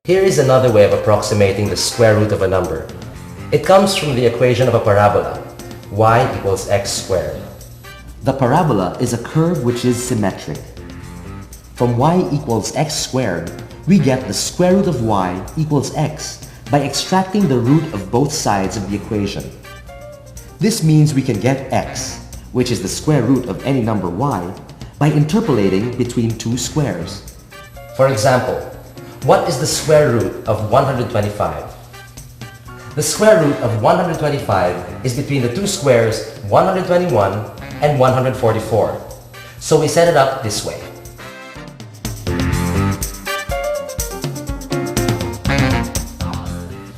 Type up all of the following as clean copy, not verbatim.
Here is another way of approximating the square root of a number. It comes from the equation of a parabola, y equals x squared. The parabola is a curve which is symmetric. From y equals x squared, we get the square root of y equals x by extracting the root of both sides of the equation. This means we can get x, which is the square root of any number y, by interpolating between two squares. For example, what is the square root of 125? The square root of 125 is between the two squares 121 and 144. So we set it up this way.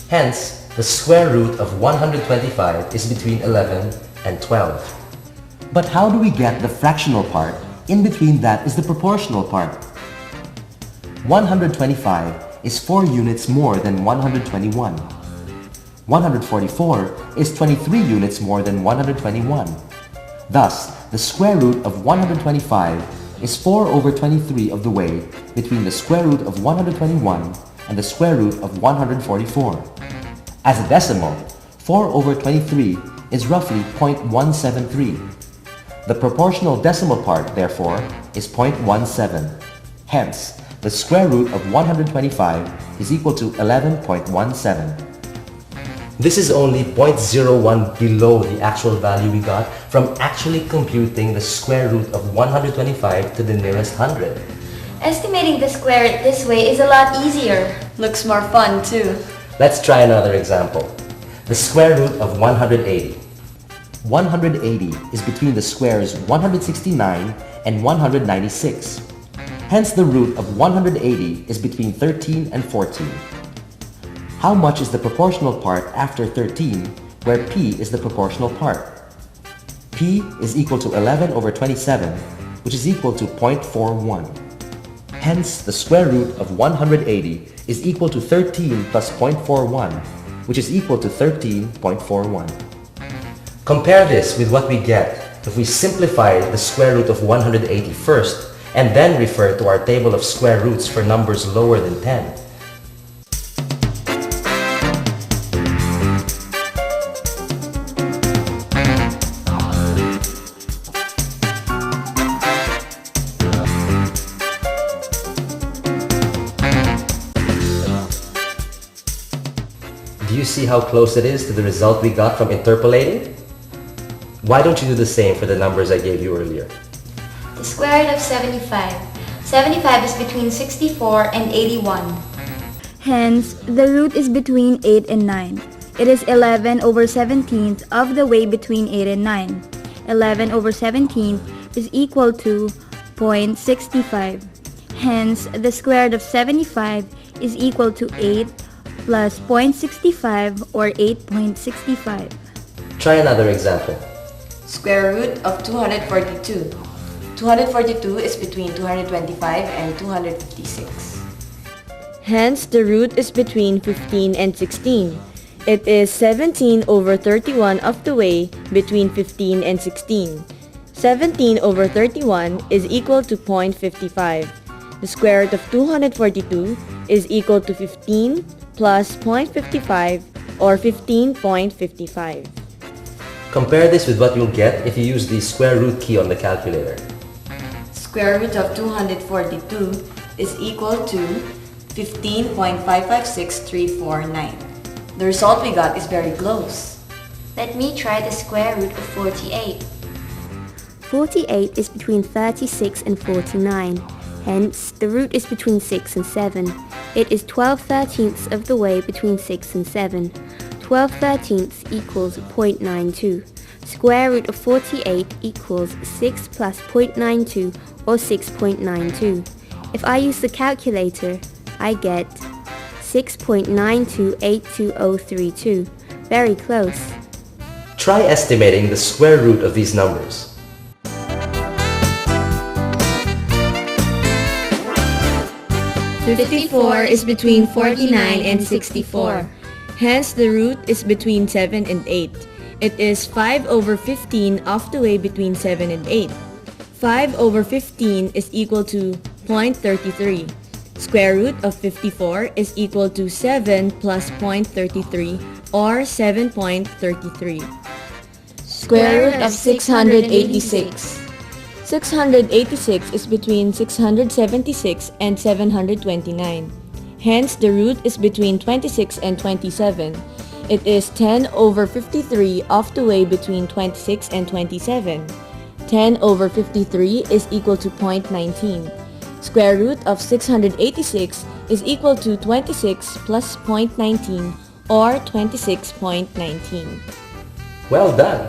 Hence, the square root of 125 is between 11 and 12. But how do we get the fractional part? In between that is the proportional part. 125 is 4 units more than 121. 144 is 23 units more than 121. Thus, the square root of 125 is 4 over 23 of the way between the square root of 121 and the square root of 144. As a decimal, 4 over 23 is roughly 0.173. The proportional decimal part, therefore, is 0.17. Hence, the square root of 125 is equal to 11.17. This is only 0.01 below the actual value we got from actually computing the square root of 125 to the nearest hundred. Estimating the square root this way is a lot easier. Looks more fun too. Let's try another example. The square root of 180. 180 is between the squares 169 and 196. Hence, the root of 180 is between 13 and 14. How much is the proportional part after 13, where p is the proportional part? P is equal to 11 over 27, which is equal to 0.41. Hence, the square root of 180 is equal to 13 plus 0.41, which is equal to 13.41. Compare this with what we get if we simplify the square root of 180 first and then refer to our table of square roots for numbers lower than 10. Do you see how close it is to the result we got from interpolating? Why don't you do the same for the numbers I gave you earlier? The square root of 75. 75 is between 64 and 81. Hence, the root is between 8 and 9. It is 11 over 17th of the way between 8 and 9. 11 over 17th is equal to 0.65. Hence, the square root of 75 is equal to 8 plus 0.65 or 8.65. Try another example. Square root of 242. 242 is between 225 and 256. Hence, the root is between 15 and 16. It is 17 over 31 of the way between 15 and 16. 17 over 31 is equal to 0.55. The square root of 242 is equal to 15 plus 0.55 or 15.55. Compare this with what you'll get if you use the square root key on the calculator. Square root of 242 is equal to 15.556349. The result we got is very close. Let me try the square root of 48. 48 is between 36 and 49. Hence, the root is between 6 and 7. It is 12/13ths of the way between 6 and 7. 12/13ths equals 0.92. Square root of 48 equals 6 plus 0.92 or 6.92. If I use the calculator, I get 6.9282032. Very close. Try estimating the square root of these numbers. 54 is between 49 and 64. Hence, the root is between 7 and 8. It is 5 over 15 of the way between 7 and 8. 5 over 15 is equal to 0.33. Square root of 54 is equal to 7 plus 0.33 or 7.33. Square root of 686. 686 is between 676 and 729. Hence, the root is between 26 and 27. It is 10 over 53 of the way between 26 and 27. 10 over 53 is equal to 0.19. Square root of 686 is equal to 26 plus 0.19 or 26.19. Well done!